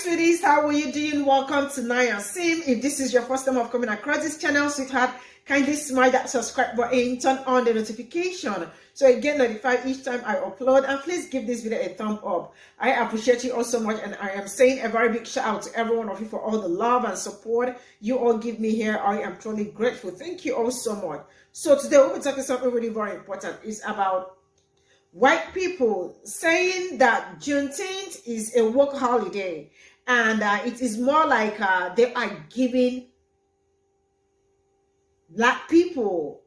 sweeties, how are you doing? Welcome to Naya Sim. If this is your first time of coming across this channel, sweetheart, kindly smash that subscribe button, turn on the notification so you get notified each time I upload, and please give this video a thumb up. I appreciate you all so much, and I am saying a very big shout out to every one of you for all the love and support you all give me here. I am truly grateful. Thank you all so much. So today we'll be talking something really very important. It's about white people saying that Juneteenth is a work holiday, and it is more like they are giving black people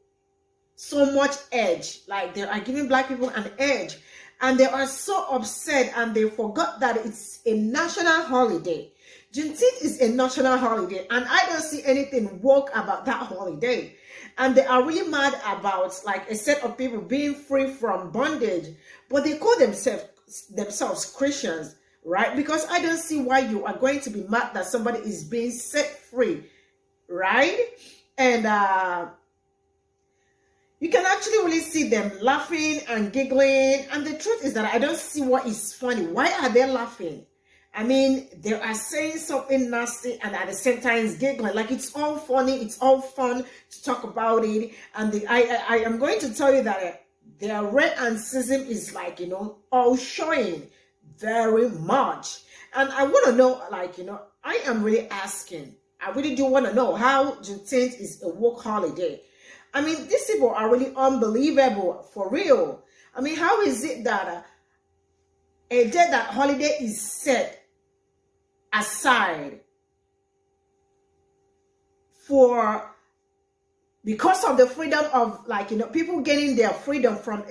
so much edge, like they are giving black people an edge, and they are so upset and they forgot that it's a national holiday. Juneteenth is a national holiday, and I don't see anything woke about that holiday. And they are really mad about like a set of people being free from bondage, but they call themselves Christians, right? Because I don't see why you are going to be mad that somebody is being set free, right? And you can actually really see them laughing and giggling. And the truth is that I don't see what is funny. Why are they laughing? I mean, they are saying something nasty and at the same time it's giggling. Like, it's all funny, it's all fun to talk about it. And I am going to tell you that their red racism is like, all showing very much. And I want to know, like, I am really asking. I really do want to know how Juneteenth is a work holiday. I mean, these people are really unbelievable, for real. I mean, how is it that a day that holiday is set aside because of the freedom of, like, people getting their freedom from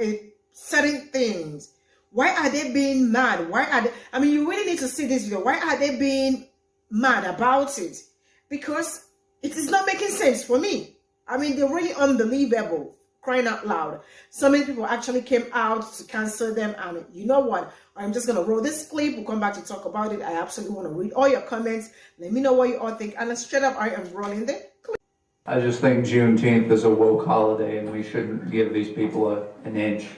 certain things? Why are they being mad? Why are they, I mean, you really need to see this video. Why are they being mad about it? Because it is not making sense for me. I mean, they're really unbelievable, crying out loud. So many people actually came out to cancel them, and you know what? I'm just going to roll this clip. We'll come back to talk about it. I absolutely want to read all your comments. Let me know what you all think. And straight up, I am rolling the clip. I just think Juneteenth is a woke holiday, and we shouldn't give these people an inch.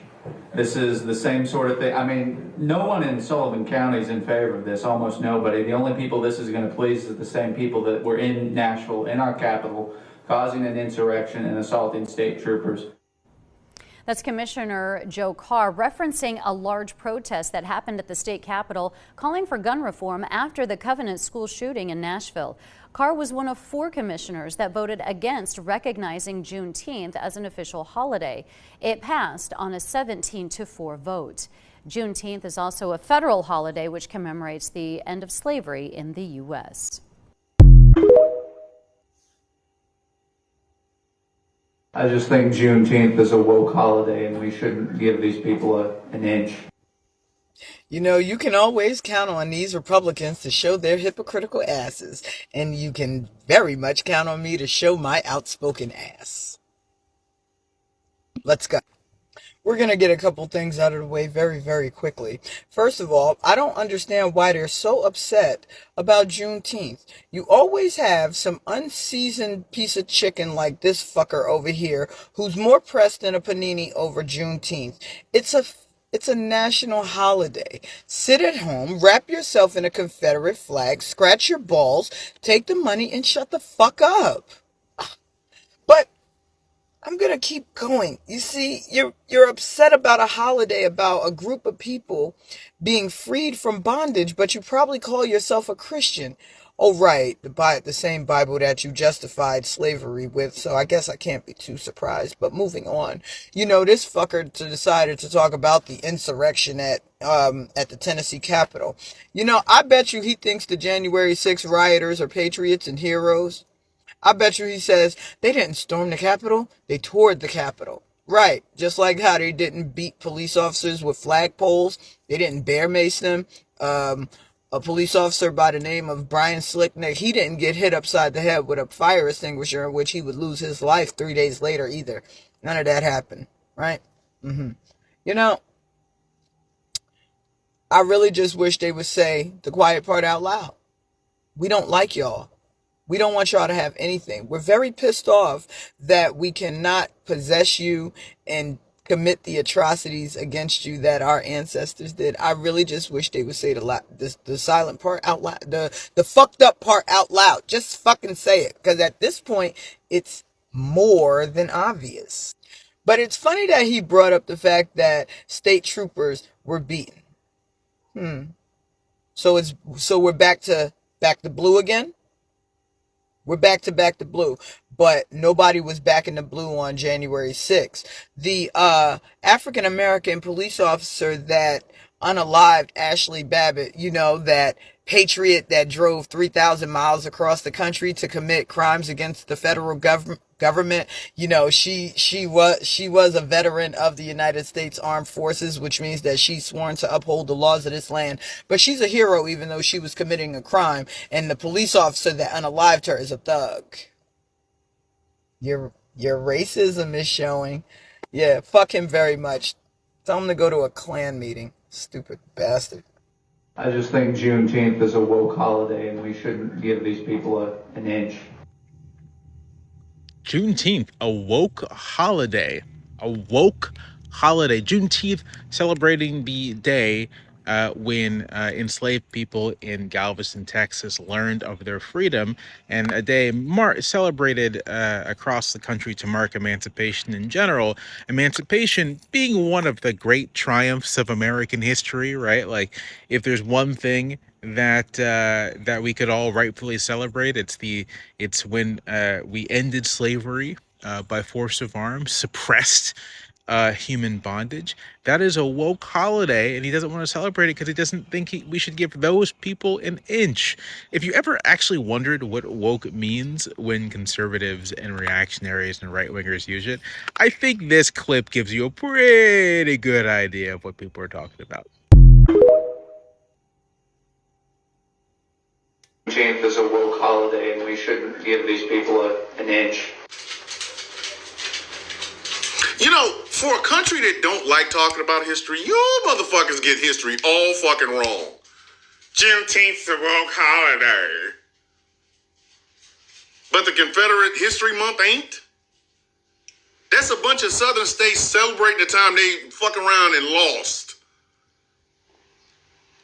This is the same sort of thing. I mean, no one in Sullivan County is in favor of this, almost nobody. The only people this is going to please is the same people that were in Nashville, in our capital, causing an insurrection and assaulting state troopers. That's Commissioner Joe Carr referencing a large protest that happened at the state capitol, calling for gun reform after the Covenant school shooting in Nashville. Carr was one of 4 commissioners that voted against recognizing Juneteenth as an official holiday. It passed on a 17-4 vote. Juneteenth is also a federal holiday which commemorates the end of slavery in the U.S. I just think Juneteenth is a woke holiday, and we shouldn't give these people an inch. You can always count on these Republicans to show their hypocritical asses, and you can very much count on me to show my outspoken ass. Let's go. We're going to get a couple things out of the way very, very quickly. First of all, I don't understand why they're so upset about Juneteenth. You always have some unseasoned piece of chicken like this fucker over here who's more pressed than a panini over Juneteenth. It's a national holiday. Sit at home, wrap yourself in a Confederate flag, scratch your balls, take the money, and shut the fuck up. But I'm going to keep going. You see, you're upset about a holiday, about a group of people being freed from bondage, but you probably call yourself a Christian. Oh, right, the same Bible that you justified slavery with, so I guess I can't be too surprised. But moving on, this fucker decided to talk about the insurrection at the Tennessee Capitol. I bet you he thinks the January 6th rioters are patriots and heroes. I bet you he says they didn't storm the Capitol, they toured the Capitol. Right, just like how they didn't beat police officers with flagpoles, they didn't bear mace them. A police officer by the name of Brian Slicknick, he didn't get hit upside the head with a fire extinguisher in which he would lose his life 3 days later either. None of that happened, right? I really just wish they would say the quiet part out loud. We don't like y'all. We don't want y'all to have anything. We're very pissed off that we cannot possess you and commit the atrocities against you that our ancestors did. I really just wish they would say the silent part out loud, the fucked up part out loud. Just fucking say it, because at this point, it's more than obvious. But it's funny that he brought up the fact that state troopers were beaten. So we're back to blue again. We're back to blue, but nobody was back in the blue on January 6th. The African American police officer that unalived Ashley Babbitt, that patriot that drove 3,000 miles across the country to commit crimes against the federal government. She was a veteran of the United States Armed Forces, which means that she's sworn to uphold the laws of this land. But she's a hero, even though she was committing a crime. And the police officer that unalived her is a thug. Your racism is showing. Yeah, fuck him very much. Tell him to go to a Klan meeting. Stupid bastard. I just think Juneteenth is a woke holiday and we shouldn't give these people an inch. Juneteenth, a woke holiday. A woke holiday. Juneteenth, celebrating the day when enslaved people in Galveston, Texas learned of their freedom, and a day celebrated across the country to mark emancipation in general. Emancipation being one of the great triumphs of American history, right? Like, if there's one thing that we could all rightfully celebrate, it's when we ended slavery by force of arms, suppressed human bondage. That is a woke holiday, and he doesn't want to celebrate it because he doesn't think we should give those people an inch. If you ever actually wondered what woke means when conservatives and reactionaries and right-wingers use it, I think this clip gives you a pretty good idea of what people are talking about. Juneteenth is a woke holiday and we shouldn't give these people an inch. For a country that don't like talking about history, you motherfuckers get history all fucking wrong. Juneteenth's a woke holiday. But the Confederate History Month ain't? That's a bunch of southern states celebrating the time they fuck around and lost.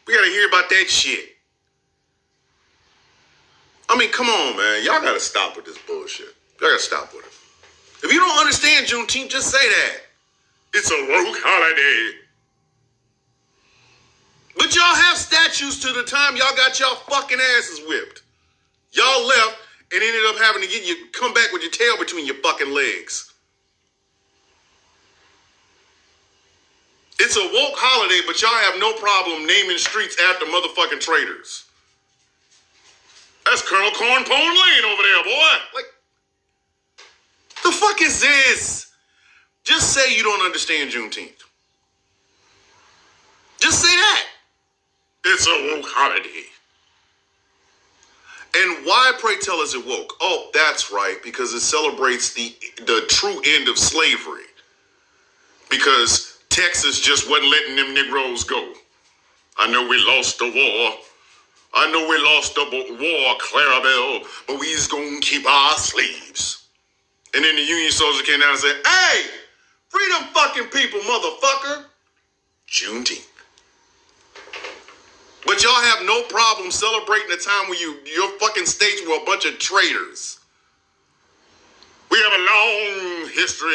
We gotta hear about that shit. I mean, come on, man. Y'all gotta stop with this bullshit. Y'all gotta stop with it. If you don't understand Juneteenth, just say that. It's a woke holiday. But y'all have statues to the time y'all got y'all fucking asses whipped. Y'all left and ended up having to come back with your tail between your fucking legs. It's a woke holiday, but y'all have no problem naming streets after motherfucking traitors. That's Colonel Cornpone Lane over there, boy. Like, the fuck is this? Just say you don't understand Juneteenth. Just say that. It's a woke holiday. And why, pray tell, is it woke? Oh, that's right, because it celebrates the true end of slavery. Because Texas just wasn't letting them Negroes go. I know we lost the war. I know we lost the war, Clarabelle, but we's gonna keep our slaves. And then the Union soldier came down and said, hey, free them fucking people, motherfucker. Juneteenth. But y'all have no problem celebrating the time when your fucking states were a bunch of traitors. We have a long history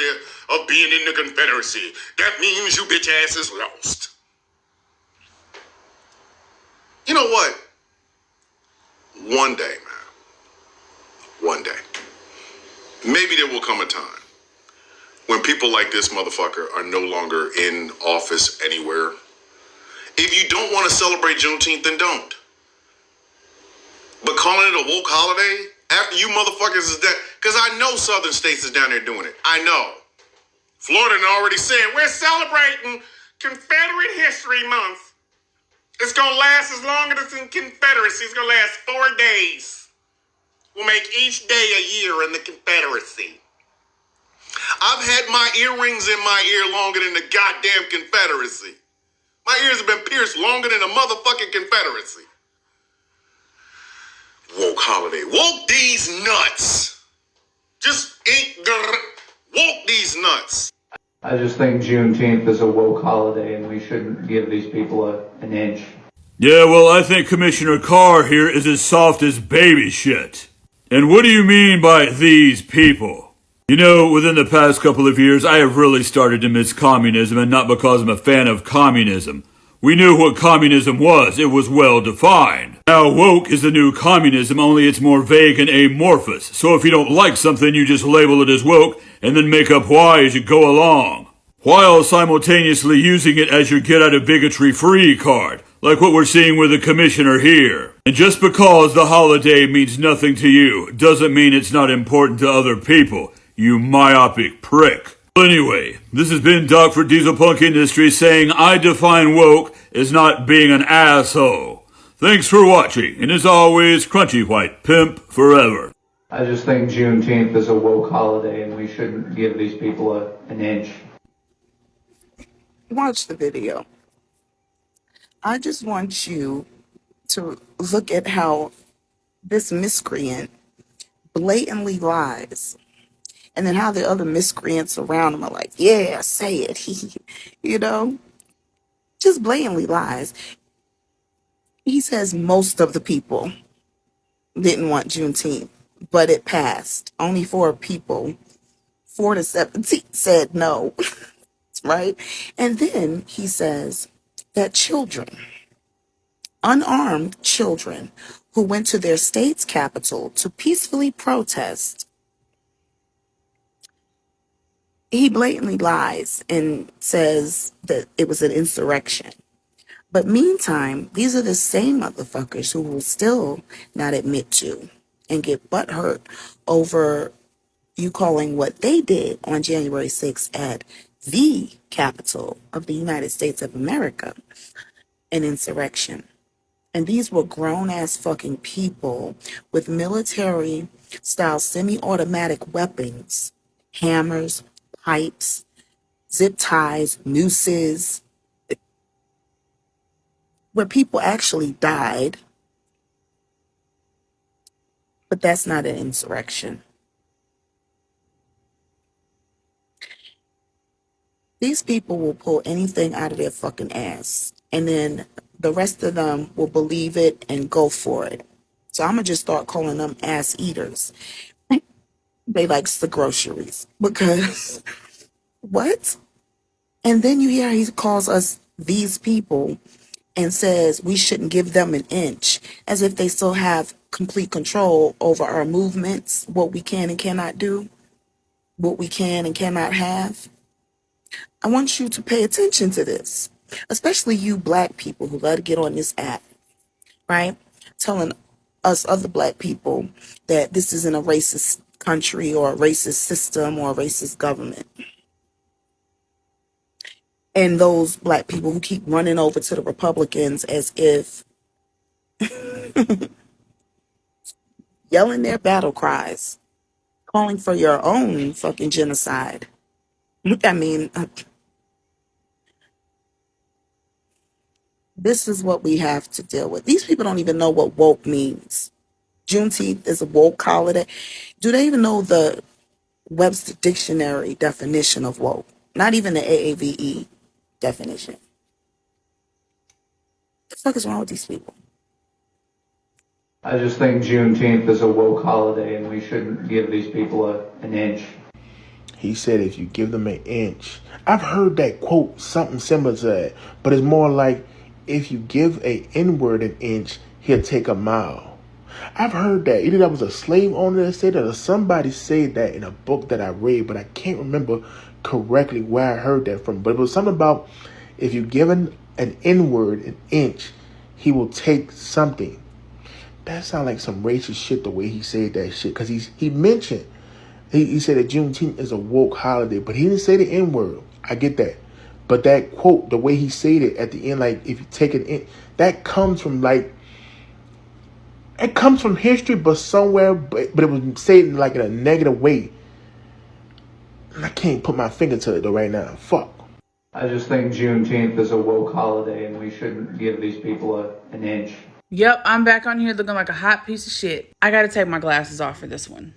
of being in the Confederacy. That means you bitch asses lost. You know what? One day, man. One day. Maybe there will come a time when people like this motherfucker are no longer in office anywhere. If you don't want to celebrate Juneteenth, then don't. But calling it a woke holiday after you motherfuckers is that, because I know southern states is down there doing it. I know. Florida already said, we're celebrating Confederate History Month. It's going to last as long as it's in Confederacy. It's going to last 4 days. We'll make each day a year in the Confederacy. I've had my earrings in my ear longer than the goddamn Confederacy. My ears have been pierced longer than the motherfucking Confederacy. Woke holiday. Woke these nuts. Just ain't woke these nuts. I just think Juneteenth is a woke holiday and we shouldn't give these people an inch. Yeah, well, I think Commissioner Carr here is as soft as baby shit. And what do you mean by these people? You know, within the past couple of years, I have really started to miss communism, and not because I'm a fan of communism. We knew what communism was. It was well defined. Now, woke is the new communism, only it's more vague and amorphous. So if you don't like something, you just label it as woke, and then make up why as you go along, while simultaneously using it as your get-out-of-bigotry-free card, like what we're seeing with the commissioner here. And just because the holiday means nothing to you doesn't mean it's not important to other people, you myopic prick. Anyway, this has been Doc for Diesel Punk Industries saying I define woke as not being an asshole. Thanks for watching, and as always, Crunchy White Pimp forever. I just think Juneteenth is a woke holiday and we shouldn't give these people an inch. Watch the video. I just want you to look at how this miscreant blatantly lies. And then how the other miscreants around him are like, yeah, say it. You know, just blatantly lies. He says most of the people didn't want Juneteenth, but it passed. Only 4 people, 4 to 17, said no, right? And then he says that children, unarmed children who went to their state's capital to peacefully protest, he blatantly lies and says that it was an insurrection. But meantime, these are the same motherfuckers who will still not admit to and get butthurt over you calling what they did on January 6th at the capital of the United States of America an insurrection. And these were grown-ass fucking people with military-style semi-automatic weapons, hammers, pipes, zip ties, nooses, where people actually died. But that's not an insurrection. These people will pull anything out of their fucking ass, and then the rest of them will believe it and go for it. So I'm gonna just start calling them ass eaters. They likes the groceries because what? And then you hear he calls us these people and says we shouldn't give them an inch, as if they still have complete control over our movements, what we can and cannot do, what we can and cannot have. I want you to pay attention to this, especially you black people who love to get on this app, right? Telling us other black people that this isn't a racist country or a racist system or a racist government. And those black people who keep running over to the Republicans as if yelling their battle cries, calling for your own fucking genocide. I mean, this is what we have to deal with. These people don't even know what woke means. Juneteenth is a woke holiday. Do they even know the Webster Dictionary definition of woke? Not even the AAVE definition. What the fuck is wrong with these people? I just think Juneteenth is a woke holiday and we shouldn't give these people an inch. He said if you give them an inch. I've heard that quote, something similar to that, but it's more like if you give a N-word an inch, he'll take a mile. I've heard that. Either that was a slave owner that said that or somebody said that in a book that I read, but I can't remember correctly where I heard that from. But it was something about if you give an N-word an inch, he will take something. That sounds like some racist shit the way he said that shit. Because he mentioned, he said that Juneteenth is a woke holiday, but he didn't say the N-word. I get that. But that quote, the way he said it at the end, like if you take it in, that comes from like, it comes from history, but somewhere, but it was said like in a negative way. And I can't put my finger to it though right now. Fuck. I just think Juneteenth is a woke holiday and we shouldn't give these people an inch. Yep, I'm back on here looking like a hot piece of shit. I gotta take my glasses off for this one.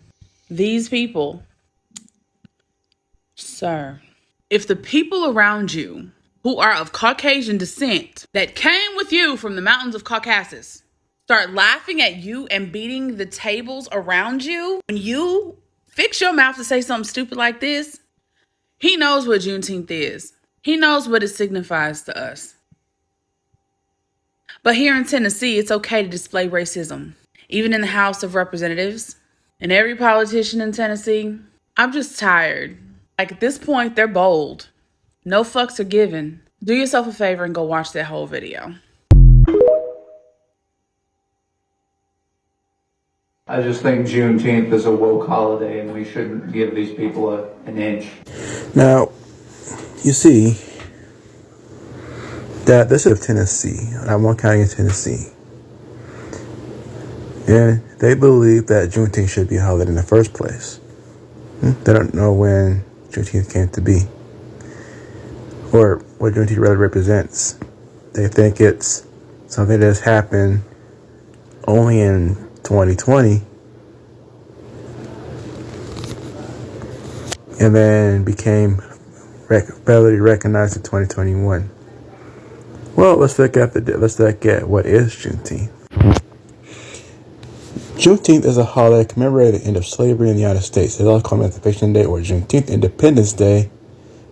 These people, sir, If the people around you who are of Caucasian descent that came with you from the mountains of Caucasus start laughing at you and beating the tables around you when you fix your mouth to say something stupid like this, he knows what Juneteenth is. He knows what it signifies to us. But here in Tennessee, it's okay to display racism, even in the House of Representatives. And every politician in Tennessee, I'm just tired. Like, at this point, they're bold. No fucks are given. Do yourself a favor and go watch that whole video. I just think Juneteenth is a woke holiday and we shouldn't give these people an inch. Now, you see that this is Tennessee. I'm one county in Tennessee. And they believe that Juneteenth should be a holiday in the first place. They don't know when Juneteenth came to be or what Juneteenth really represents. They think it's something that's happened only in 2020 and then became federally recognized in 2021. Well, let's look at what is Juneteenth. Juneteenth is a holiday commemorating the end of slavery in the United States. It's also called Emancipation Day or Juneteenth, Independence Day.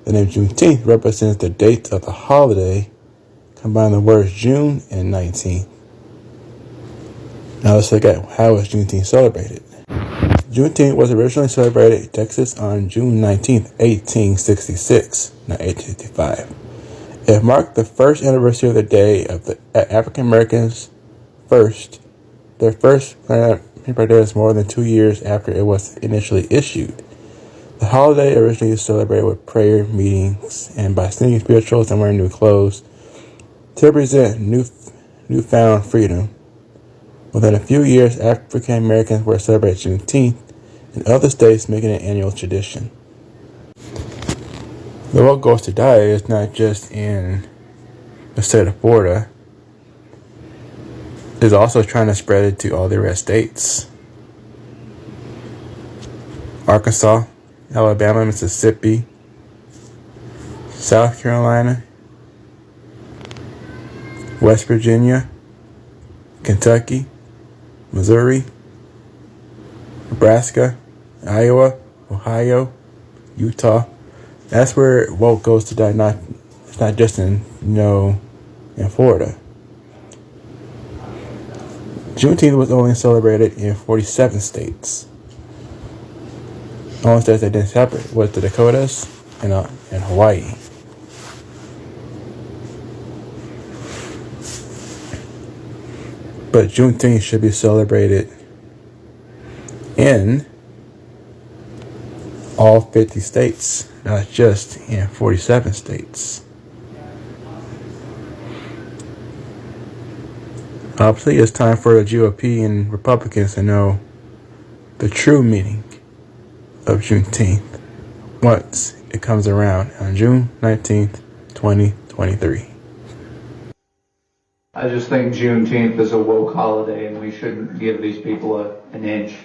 The name Juneteenth represents the date of the holiday, combining the words June and 19. Now let's look at how is Juneteenth celebrated. Juneteenth was originally celebrated in Texas on June 19, 1866, not 1855. It marked the first anniversary of the day of the African Americans' their first paper day was more than 2 years after it was initially issued. The holiday originally was celebrated with prayer meetings and by singing spirituals and wearing new clothes to represent newfound freedom. Within a few years, African Americans were celebrating Juneteenth in other states, making it an annual tradition. The What Goes to Die is not just in the state of Florida. It's also trying to spread it to all the rest states. Arkansas, Alabama, Mississippi, South Carolina, West Virginia, Kentucky, Missouri, Nebraska, Iowa, Ohio, Utah. That's where Woke Goes to Die. It's not just in Florida. Juneteenth was only celebrated in 47 states. The only states that didn't celebrate was the Dakotas and Hawaii. But Juneteenth should be celebrated in all 50 states, not just in 47 states. Obviously, it's time for the GOP and Republicans to know the true meaning of Juneteenth once it comes around on June 19th, 2023. I just think Juneteenth is a woke holiday and we shouldn't give these people an inch.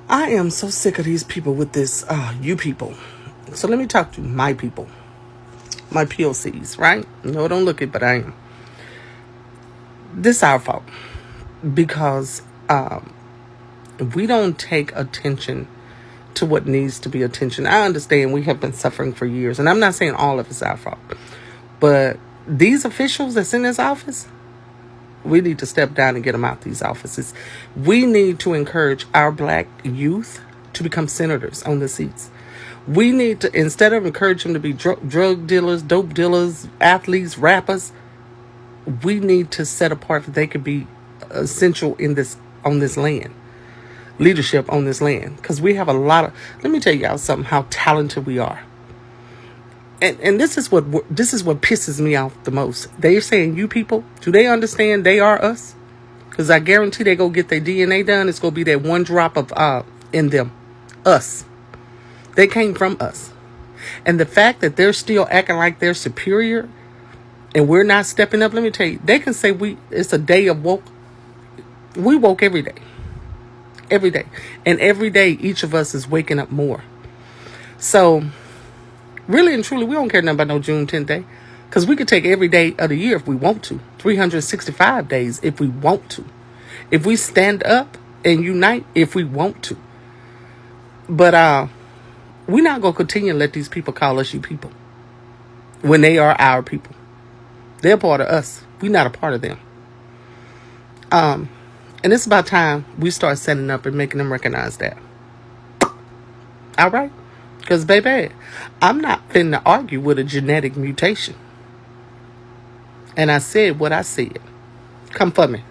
I am so sick of these people with this, you people. So let me talk to my people, my POCs, right? No, don't look it, but I am. This is our fault because we don't take attention to what needs to be attention. I understand we have been suffering for years, and I'm not saying all of it's our fault, but these officials that's in this office, we need to step down and get them out these offices. We need to encourage our black youth to become senators on the seats. We need to, instead of encouraging them to be drug dealers, dope dealers, athletes, rappers, we need to set apart that they could be essential on this land, leadership on this land, because we have a lot of. Let me tell y'all something. How talented we are, and this is what pisses me off the most. They're saying you people. Do they understand they are us? Because I guarantee they go get their DNA done. It's gonna be that one drop of in them, us. They came from us, and the fact that they're still acting like they're superior. And we're not stepping up. Let me tell you, they can say it's a day of woke. We woke every day. Every day. And every day, each of us is waking up more. So Really and truly, we don't care nothing about no Juneteenth Day. Because we could take every day of the year if we want to. 365 days if we want to. If we stand up and unite if we want to. But we're not going to continue to let these people call us you people. When they are our people. They're part of us. We're not a part of them. And it's about time we start setting up and making them recognize that. All right? Because, baby, I'm not finna argue with a genetic mutation. And I said what I said. Come for me.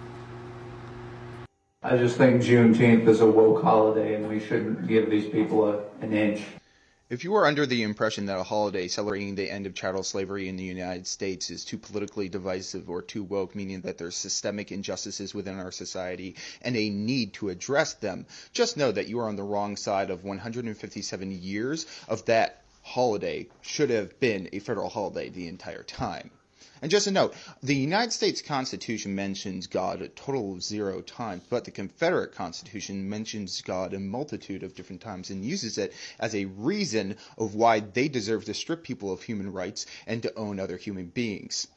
I just think Juneteenth is a woke holiday and we shouldn't give these people an inch. If you are under the impression that a holiday celebrating the end of chattel slavery in the United States is too politically divisive or too woke, meaning that there's systemic injustices within our society and a need to address them, just know that you are on the wrong side of 157 years of that holiday should have been a federal holiday the entire time. And just a note, the United States Constitution mentions God a total of 0 times, but the Confederate Constitution mentions God a multitude of different times and uses it as a reason of why they deserve to strip people of human rights and to own other human beings.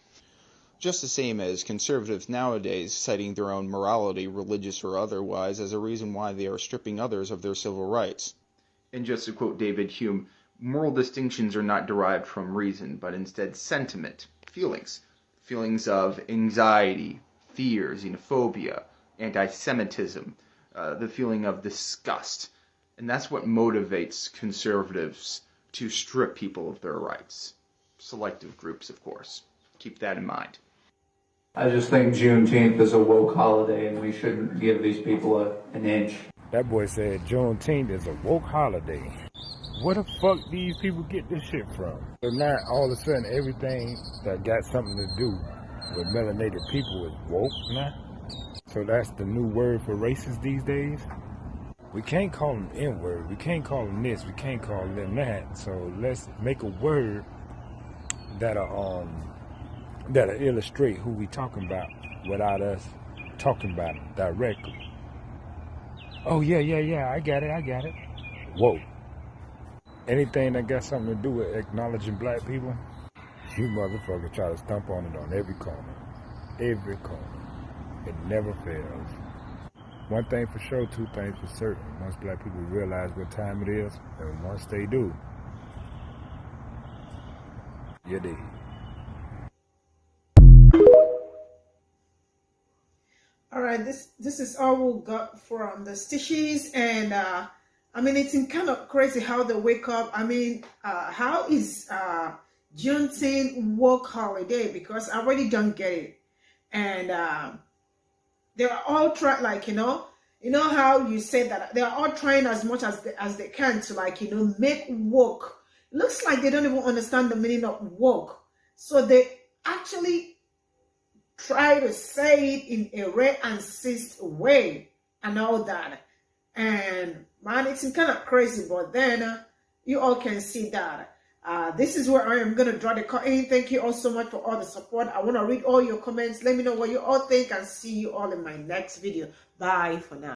Just the same as conservatives nowadays citing their own morality, religious or otherwise, as a reason why they are stripping others of their civil rights. And just to quote David Hume, moral distinctions are not derived from reason, but instead sentiment. Feelings of anxiety, fear, xenophobia, anti-Semitism, the feeling of disgust. And that's what motivates conservatives to strip people of their rights. Selective groups, of course. Keep that in mind. I just think Juneteenth is a woke holiday and we shouldn't give these people an inch. That boy said Juneteenth is a woke holiday. Where the fuck these people get this shit from? So now all of a sudden everything that got something to do with melanated people is woke now? So that's the new word for racists these days? We can't call them N-word, we can't call them this, we can't call them that. So let's make a word that'll illustrate who we talking about without us talking about it directly. Oh yeah, I got it. Whoa. Anything that got something to do with acknowledging black people, you motherfuckers try to stump on it on every corner. Every corner. It never fails. One thing for sure, 2 things for certain. Once black people realize what time it is, and once they do, you're dead. All right, this is all we got from the stitches, and I mean, it's kind of crazy how they wake up. I mean, how is Juneteenth woke holiday? Because I really don't get it. And they're all trying, like, you know how you said that they're all trying as much as they can to, like, make woke. Looks like they don't even understand the meaning of woke. So they actually try to say it in a racist way and all that. And man, it's kind of crazy, but then you all can see that. This is where I am going to draw the curtain. Thank you all so much for all the support. I want to read all your comments. Let me know what you all think and see you all in my next video. Bye for now.